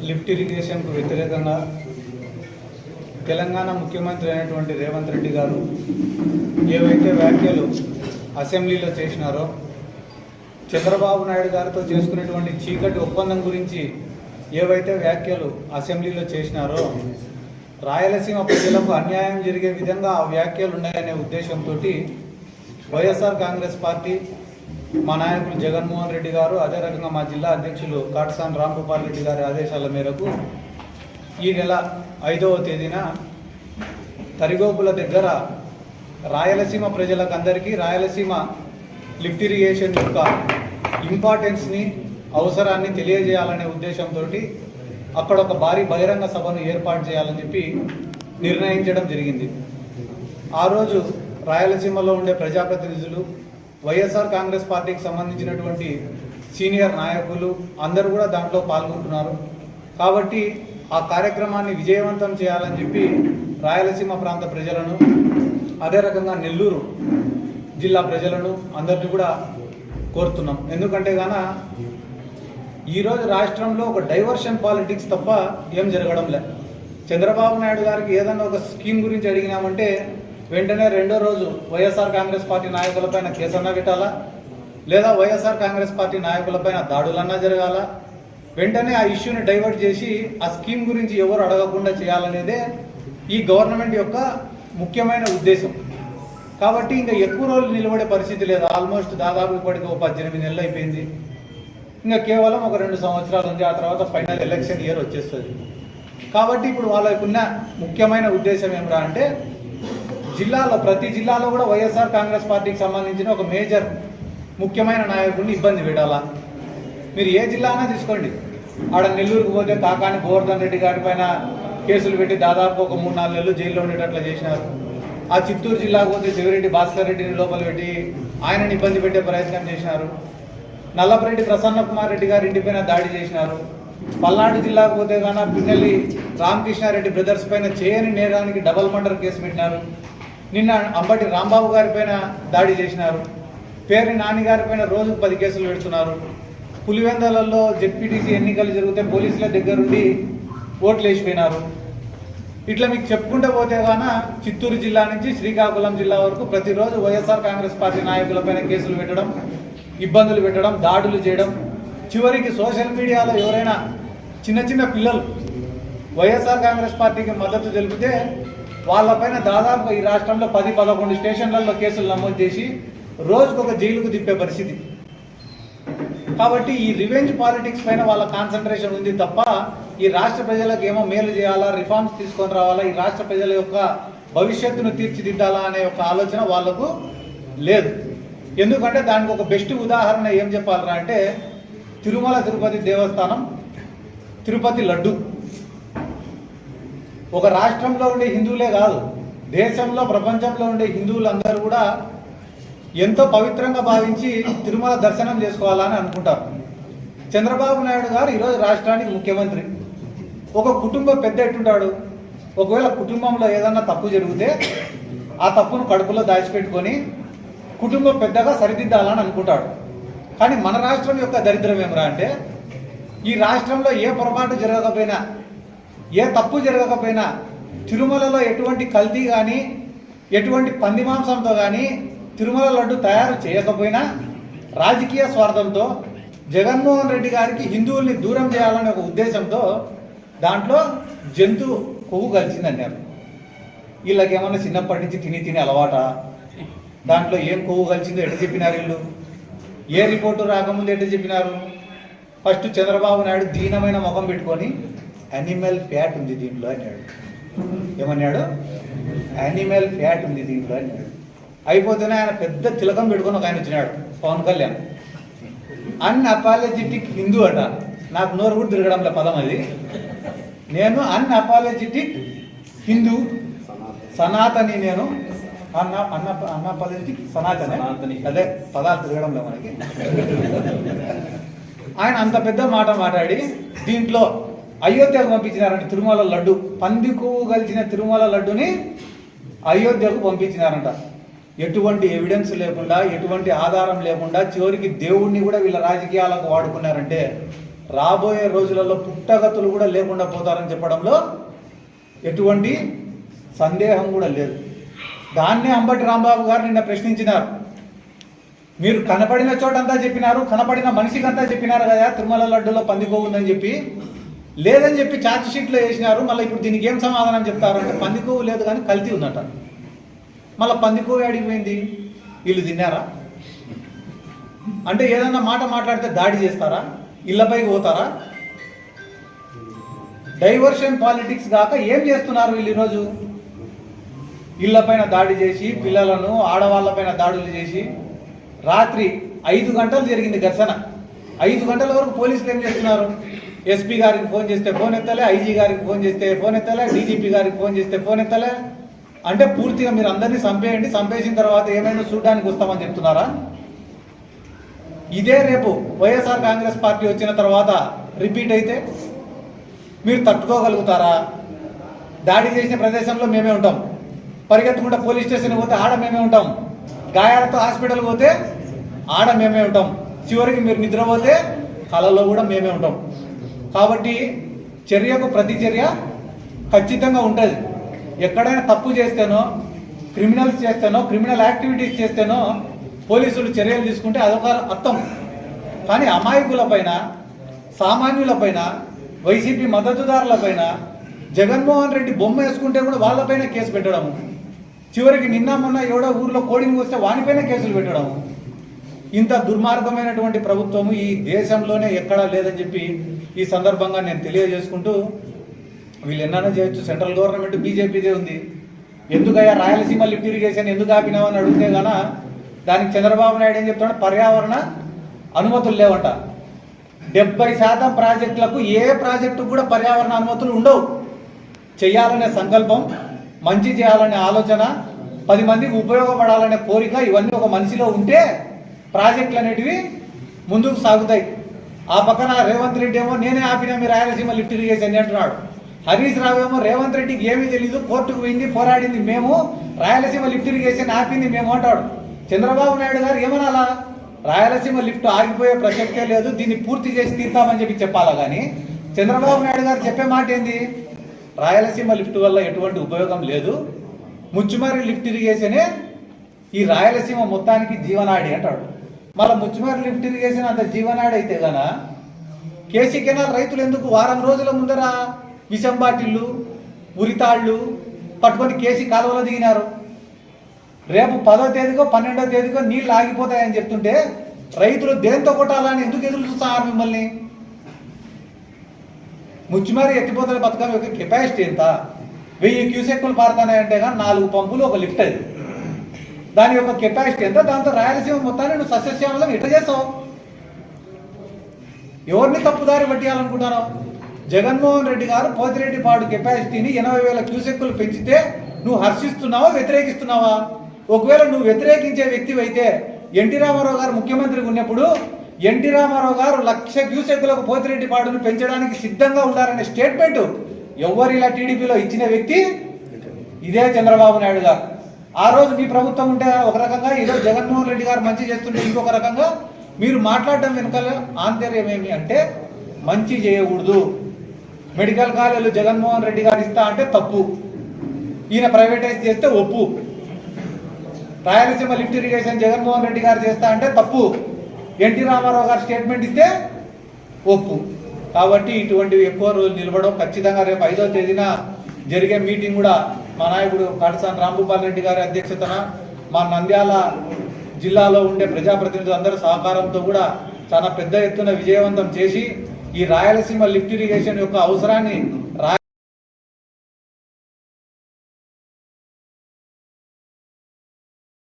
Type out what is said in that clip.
Lift ఇరిగేషన్కు వ్యతిరేకంగా తెలంగాణ ముఖ్యమంత్రి అయినటువంటి రేవంత్ రెడ్డి గారు ఏవైతే వ్యాఖ్యలు అసెంబ్లీలో చేసినారో, చంద్రబాబు నాయుడు గారితో చేసుకునేటువంటి చీకటి ఒప్పందం గురించి ఏవైతే వ్యాఖ్యలు అసెంబ్లీలో చేసినారో, రాయలసీమ ప్రజలకు అన్యాయం జరిగే విధంగా ఆ వ్యాఖ్యలు ఉన్నాయనే ఉద్దేశంతో వైఎస్ఆర్ కాంగ్రెస్ పార్టీ, మా నాయకులు జగన్మోహన్ రెడ్డి గారు, అదే రకంగా మా జిల్లా అధ్యక్షులు కాటసాని రాంగోపాల్ రెడ్డి గారి ఆదేశాల మేరకు ఈ నెల 5వ తేదీన తరిగోపుల దగ్గర రాయలసీమ ప్రజలకు అందరికీ రాయలసీమ లిఫ్ట్ ఇరిగేషన్ యొక్క ఇంపార్టెన్స్ని, అవసరాన్ని తెలియజేయాలనే ఉద్దేశంతో అక్కడ ఒక భారీ బహిరంగ సభను ఏర్పాటు చేయాలని చెప్పి నిర్ణయించడం జరిగింది. ఆ రోజు రాయలసీమలో ఉండే ప్రజాప్రతినిధులు, వైఎస్ఆర్ కాంగ్రెస్ పార్టీకి సంబంధించినటువంటి సీనియర్ నాయకులు అందరూ కూడా దాంట్లో పాల్గొంటున్నారు. కాబట్టి ఆ కార్యక్రమాన్ని విజయవంతం చేయాలని చెప్పి రాయలసీమ ప్రాంత ప్రజలను, అదే రకంగా నెల్లూరు జిల్లా ప్రజలను అందరినీ కూడా కోరుతున్నాం. ఎందుకంటే ఈరోజు రాష్ట్రంలో ఒక డైవర్షన్ పాలిటిక్స్ తప్ప ఏం జరగడం లేదు. చంద్రబాబు నాయుడు గారికి ఏదన్నా ఒక స్కీమ్ గురించి అడిగినామంటే వెంటనే రెండో రోజు వైఎస్ఆర్ కాంగ్రెస్ పార్టీ నాయకులపైన కేసన్నా పెట్టాలా, లేదా వైఎస్ఆర్ కాంగ్రెస్ పార్టీ నాయకులపైన దాడులన్నా జరగాల. వెంటనే ఆ ఇష్యూని డైవర్ట్ చేసి ఆ స్కీమ్ గురించి ఎవరు అడగకుండా చేయాలనేదే ఈ గవర్నమెంట్ యొక్క ముఖ్యమైన ఉద్దేశం. కాబట్టి ఇంకా ఎక్కువ రోజులు నిలబడే పరిస్థితి లేదు. ఆల్మోస్ట్ దాదాపు ఇప్పటికి 18 నెలలు అయిపోయింది. ఇంకా కేవలం ఒక 2 సంవత్సరాలు ఉంది. ఆ తర్వాత ఫైనల్ ఎలక్షన్ ఇయర్ వచ్చేస్తుంది. కాబట్టి ఇప్పుడు వాళ్ళకున్న ముఖ్యమైన ఉద్దేశం ఏమిరా అంటే, ప్రతి జిల్లాలో కూడా వైఎస్ఆర్ కాంగ్రెస్ పార్టీకి సంబంధించిన ఒక మేజర్ ముఖ్యమైన నాయకుడిని ఇబ్బంది పెట్టాలా. మీరు ఏ జిల్లా అయినా తీసుకోండి. ఆడ నెల్లూరుకు పోతే కాకాని గోవర్ధన్ రెడ్డి గారి పైన కేసులు పెట్టి దాదాపు ఒక 3-4 నెలలు జైల్లో ఉండేటట్లు చేసినారు. ఆ చిత్తూరు జిల్లాకు పోతే దేవిరెడ్డి భాస్కర్ రెడ్డిని లోపల పెట్టి ఆయనని ఇబ్బంది పెట్టే ప్రయత్నం చేసినారు. నల్లపరెడ్డి ప్రసన్న కుమార్ రెడ్డి గారి ఇంటిపైన దాడి చేసినారు. పల్నాడు జిల్లాకు పోతే పిన్నెల్లి రామకృష్ణారెడ్డి బ్రదర్స్ పైన చేయని నేరానికి డబల్ మర్డర్ కేసు పెట్టినారు. నిన్న అంబటి రాంబాబు గారి పైన దాడి చేసినారు. పేర్ని నాని గారి పైన రోజుకు 10 కేసులు పెడుతున్నారు. పులివెందలలో జెడ్పీటీసీ ఎన్నికలు జరిగితే పోలీసుల దగ్గరుండి ఓట్లు వేసిపోయినారు. ఇట్లా మీకు చెప్పుకుంటూ పోతే చిత్తూరు జిల్లా నుంచి శ్రీకాకుళం జిల్లా వరకు ప్రతిరోజు వైఎస్ఆర్ కాంగ్రెస్ పార్టీ నాయకులపైన కేసులు పెట్టడం, ఇబ్బందులు పెట్టడం, దాడులు చేయడం. చివరికి సోషల్ మీడియాలో ఎవరైనా చిన్న పిల్లలు వైఎస్ఆర్ కాంగ్రెస్ పార్టీకి మద్దతు తెలిపితే వాళ్ళపైన దాదాపు ఈ రాష్ట్రంలో 10-11 స్టేషన్లలో కేసులు నమోదు చేసి రోజుకొక జైలుకు తిప్పే పరిస్థితి. కాబట్టి ఈ రివెంజ్ పాలిటిక్స్ పైన వాళ్ళ కాన్సన్ట్రేషన్ ఉంది తప్ప ఈ రాష్ట్ర ప్రజలకు ఏమో మేలు చేయాలా, రిఫార్మ్స్ తీసుకొని రావాలా, ఈ రాష్ట్ర ప్రజల యొక్క భవిష్యత్తును తీర్చిదిద్దాలా అనే ఒక ఆలోచన వాళ్లకు లేదు. ఎందుకంటే దానికి ఒక బెస్ట్ ఉదాహరణ ఏం చెప్పాలరా అంటే, తిరుమల తిరుపతి దేవస్థానం, తిరుపతి లడ్డు. ఒక రాష్ట్రంలో ఉండే హిందువులే కాదు, దేశంలో ప్రపంచంలో ఉండే హిందువులందరూ కూడా ఎంతో పవిత్రంగా భావించి తిరుమల దర్శనం చేసుకోవాలని అనుకుంటారు. చంద్రబాబు నాయుడు గారు ఈరోజు రాష్ట్రానికి ముఖ్యమంత్రి. ఒక కుటుంబ పెద్ద ఎట్టుంటాడు, ఒకవేళ కుటుంబంలో ఏదన్నా తప్పు జరిగితే ఆ తప్పును కడుపులో దాచిపెట్టుకొని కుటుంబం పెద్దగా సరిదిద్దాలని అనుకుంటాడు. కానీ మన రాష్ట్రం యొక్క దరిద్రం ఏమరా అంటే, ఈ రాష్ట్రంలో ఏ పొరపాటు జరగకపోయినా, ఏ తప్పు జరగకపోయినా, తిరుమలలో ఎటువంటి కల్తీ కానీ, ఎటువంటి పంది మాంసంతో కానీ తిరుమల లడ్డు తయారు చేయకపోయినా రాజకీయ స్వార్థంతో జగన్మోహన్ రెడ్డి గారికి హిందువుల్ని దూరం చేయాలనే ఒక ఉద్దేశంతో దాంట్లో జంతు కొవ్వు కలిసిందన్నారు. వీళ్ళకి ఏమన్నా చిన్నప్పటి నుంచి తిని అలవాట? దాంట్లో ఏం కొవ్వు కలిసిందో ఎట్లా చెప్పినారు వీళ్ళు? ఏ రిపోర్టు రాకముందు ఎట్లా చెప్పినారు? ఫస్ట్ చంద్రబాబు నాయుడు దీనమైన ముఖం పెట్టుకొని యానిమల్ ఫ్యాట్ ఉంది దీంట్లో అన్నాడు. ఏమన్నాడు? యానిమల్ ఫ్యాట్ ఉంది దీంట్లో అన్నాడు. అయిపోతేనే ఆయన పెద్ద తిలకం పెట్టుకొని ఒక ఆయన వచ్చినాడు, పవన్ కళ్యాణ్. అన్అపాలజెటిక్ హిందూ అట. నాకు నోరు కూడా తిరగడంలో పదం అది. నేను అన్అపాలజెటిక్ హిందూ, సనాతని. నేను అన్అపాలజెటిక్ సనాతని. అదే పదాలు తిరగడంలో మనకి. ఆయన అంత పెద్ద మాట మాట్లాడి దీంట్లో అయోధ్యకు పంపించినారంట. తిరుమల లడ్డు, పంది కొవ్వు కలిసిన తిరుమల లడ్డుని అయోధ్యకు పంపించినారంట. ఎటువంటి ఎవిడెన్స్ లేకుండా, ఎటువంటి ఆధారం లేకుండా, చివరికి దేవుణ్ణి కూడా వీళ్ళ రాజకీయాలకు వాడుకున్నారంటే రాబోయే రోజులలో పుట్టగతులు కూడా లేకుండా పోతారని చెప్పడంలో ఎటువంటి సందేహం కూడా లేదు. దాన్నే అంబటి రాంబాబు గారు నిన్న ప్రశ్నించినారు. మీరు కనపడిన చోటంతా చెప్పినారు, కనపడిన మనిషికంతా చెప్పినారు కదా తిరుమల లడ్డులో పందికొవ్వు ఉందని చెప్పి, లేదని చెప్పి ఛార్జ్ షీట్లో వేసినారు. మళ్ళీ ఇప్పుడు దీనికి ఏం సమాధానం చెప్తారు అంటే పందికొవ్వు లేదు కానీ కల్తీ ఉందట. మళ్ళీ పందికొవ్వు అడిగిపోయింది, వీళ్ళు తిన్నారా అంటే ఏదన్నా మాట మాట్లాడితే దాడి చేస్తారా, ఇళ్లపైకి పోతారా? డైవర్షన్ పాలిటిక్స్ కాక ఏం చేస్తున్నారు వీళ్ళు ఈరోజు? ఇళ్లపైన దాడి చేసి, పిల్లలను ఆడవాళ్ళపైన దాడులు చేసి, రాత్రి 5 గంటలు జరిగింది ఘర్షణ. 5 గంటల వరకు పోలీసులు ఏం చేస్తున్నారు? ఎస్పీ గారికి ఫోన్ చేస్తే ఫోన్ ఎత్తలే, ఐజీ గారికి ఫోన్ చేస్తే ఫోన్ ఎత్తలే, డీజీపీ గారికి ఫోన్ చేస్తే ఫోన్ ఎత్తలే. అంటే పూర్తిగా మీరు అందరినీ చంపేయండి, చంపేసిన తర్వాత ఏమైనా చూడడానికి వస్తామని చెప్తున్నారా? ఇదే రేపు వైఎస్ఆర్ కాంగ్రెస్ పార్టీ వచ్చిన తర్వాత రిపీట్ అయితే మీరు తట్టుకోగలుగుతారా? దాడి చేసిన ప్రదేశంలో మేమే ఉంటాం, పరిగెత్తుకుంటే పోలీస్ స్టేషన్ పోతే ఆడ మేమే ఉంటాం, గాయాలతో హాస్పిటల్ పోతే ఆడ మేమే ఉంటాం, చివరికి మీరు నిద్రపోతే కళలో కూడా మేమే ఉంటాం. కాబట్టి చర్యకు ప్రతి చర్య ఖచ్చితంగా ఉంటుంది. ఎక్కడైనా తప్పు చేస్తేనో, క్రిమినల్స్ చేస్తేనో, క్రిమినల్ యాక్టివిటీస్ చేస్తేనో పోలీసులు చర్యలు తీసుకుంటే అదొక అర్థం. కానీ అమాయకులపైన, సామాన్యులపైన, వైసీపీ మద్దతుదారులపైన జగన్మోహన్ రెడ్డి బొమ్మ వేసుకుంటే కూడా వాళ్ళపైన కేసు పెట్టడము, చివరికి నిన్న మొన్న ఎవడో ఊర్లో కోడింగ్ వస్తే వానిపైన కేసులు పెట్టడము, ఇంత దుర్మార్గమైనటువంటి ప్రభుత్వము ఈ దేశంలోనే ఎక్కడా లేదని చెప్పి ఈ సందర్భంగా నేను తెలియజేసుకుంటూ, వీళ్ళు ఎన్నైనా చేయొచ్చు, సెంట్రల్ గవర్నమెంట్ బీజేపీదే ఉంది, ఎందుకయ్యా రాయలసీమ లిఫ్ట్ ఇరిగేషన్ ఎందుకు ఆపినామని అడిగితే గాన దానికి చంద్రబాబు నాయుడు ఏం చెప్తాడు? పర్యావరణ అనుమతులు లేవంట. 70% ప్రాజెక్టులకు ఏ ప్రాజెక్టుకు కూడా పర్యావరణ అనుమతులు ఉండవు. చేయాలనే సంకల్పం, మంచి చేయాలనే ఆలోచన, 10 మందికి ఉపయోగపడాలనే కోరిక, ఇవన్నీ ఒక మనిషిలో ఉంటే ప్రాజెక్టులు అనేటివి ముందుకు సాగుతాయి. ఆ పక్కన రేవంత్ రెడ్డి ఏమో నేనే ఆపినా మీ రాయలసీమ లిఫ్ట్ ఇరిగేషన్ అంటున్నాడు. హరీష్ రావు ఏమో రేవంత్ రెడ్డికి ఏమీ తెలీదు, కోర్టుకు పోయింది, పోరాడింది మేము, రాయలసీమ లిఫ్ట్ ఇరిగేషన్ ఆపింది మేము అంటాడు. చంద్రబాబు నాయుడు గారు ఏమనాలా? రాయలసీమ లిఫ్ట్ ఆగిపోయే ప్రసక్తే లేదు, దీన్ని పూర్తి చేసి తీర్తామని చెప్పి చెప్పాలా. కానీ చంద్రబాబు నాయుడు గారు చెప్పే మాట ఏంది? రాయలసీమ లిఫ్ట్ వల్ల ఎటువంటి ఉపయోగం లేదు, ముచ్చుమర్రి లిఫ్ట్ ఇరిగేషనే ఈ రాయలసీమ మొత్తానికి జీవనాడి అంటాడు. మళ్ళీ ముచ్చుమర్రి లిఫ్ట్ ఇరిగేషన్ అంత జీవనాడి అయితే గన కేసీ కెనాల్ రైతులు ఎందుకు వారం రోజుల ముందర విషం బాటిళ్ళు, ఉరితాళ్ళు పట్టుకొని కేసీ కాలువలో దిగినారు? రేపు 10వ తేదీకో 12వ తేదీకో నీళ్ళు ఆగిపోతాయని చెప్తుంటే రైతులు దేంతో కొట్టాలని ఎందుకు ఎదురు చూస్తున్నారు మిమ్మల్ని? ముచ్చుమర్రి ఎత్తిపోతల పథకం యొక్క కెపాసిటీ ఎంత? 1000 క్యూసెక్కులు పారుతాయంటే కానీ 4 పంపులు, ఒక లిఫ్ట్. అది దాని యొక్క కెపాసిటీ ఎంత? దాంతో రాయలసీమ మొత్తాన్ని నువ్వు సస్యశ్యామలం ఎట్లా చేస్తావు? ఎవరిని తప్పుదారి పట్టియాలనుకుంటున్నావు? జగన్మోహన్ రెడ్డి గారు పోతిరెడ్డిపాడు కెపాసిటీని 80,000 క్యూసెక్కులు పెంచితే నువ్వు హర్షిస్తున్నావా, వ్యతిరేకిస్తున్నావా? ఒకవేళ నువ్వు వ్యతిరేకించే వ్యక్తి అయితే ఎన్టీ రామారావు గారు ముఖ్యమంత్రిగా ఉన్నప్పుడు ఎన్టీ రామారావు గారు 1,00,000 క్యూసెక్కులకు పోతిరెడ్డిపాడును పెంచడానికి సిద్ధంగా ఉండాలనే స్టేట్మెంట్ ఎవరు ఇలా టీడీపీలో ఇచ్చిన వ్యక్తి ఇదే చంద్రబాబు నాయుడు గారు. ఆ రోజు మీ ప్రభుత్వం ఉంటే ఒక రకంగా, ఈరోజు జగన్మోహన్ రెడ్డి గారు మంచి చేస్తుంటే ఇంకొక రకంగా. మీరు మాట్లాడటం వెనుకల ఆంతర్యం ఏమి అంటే మంచి చేయకూడదు. మెడికల్ కాలేజీలు జగన్మోహన్ రెడ్డి గారు ఇస్తా అంటే తప్పు, ఈయన ప్రైవేటైజ్ చేస్తే ఒప్పు. రాయలసీమ లిఫ్ట్ ఇరిగేషన్ జగన్మోహన్ రెడ్డి గారు చేస్తా అంటే తప్పు, ఎన్టీ రామారావు గారు స్టేట్మెంట్ ఇస్తే ఒప్పు. కాబట్టి ఇటువంటివి ఎక్కువ రోజులు నిలబడవు. ఖచ్చితంగా రేపు 5వ తేదీన జరిగే మీటింగ్ కూడా మా నాయకుడు కాటసాని రాంభూపాల్ రెడ్డి గారి అధ్యక్షతన, మా నంద్యాల జిల్లాలో ఉండే ప్రజాప్రతినిధులు అందరి సహకారంతో కూడా చాలా పెద్ద ఎత్తున విజయవంతం చేసి ఈ రాయలసీమ లిఫ్ట్ ఇరిగేషన్ యొక్క అవసరాన్ని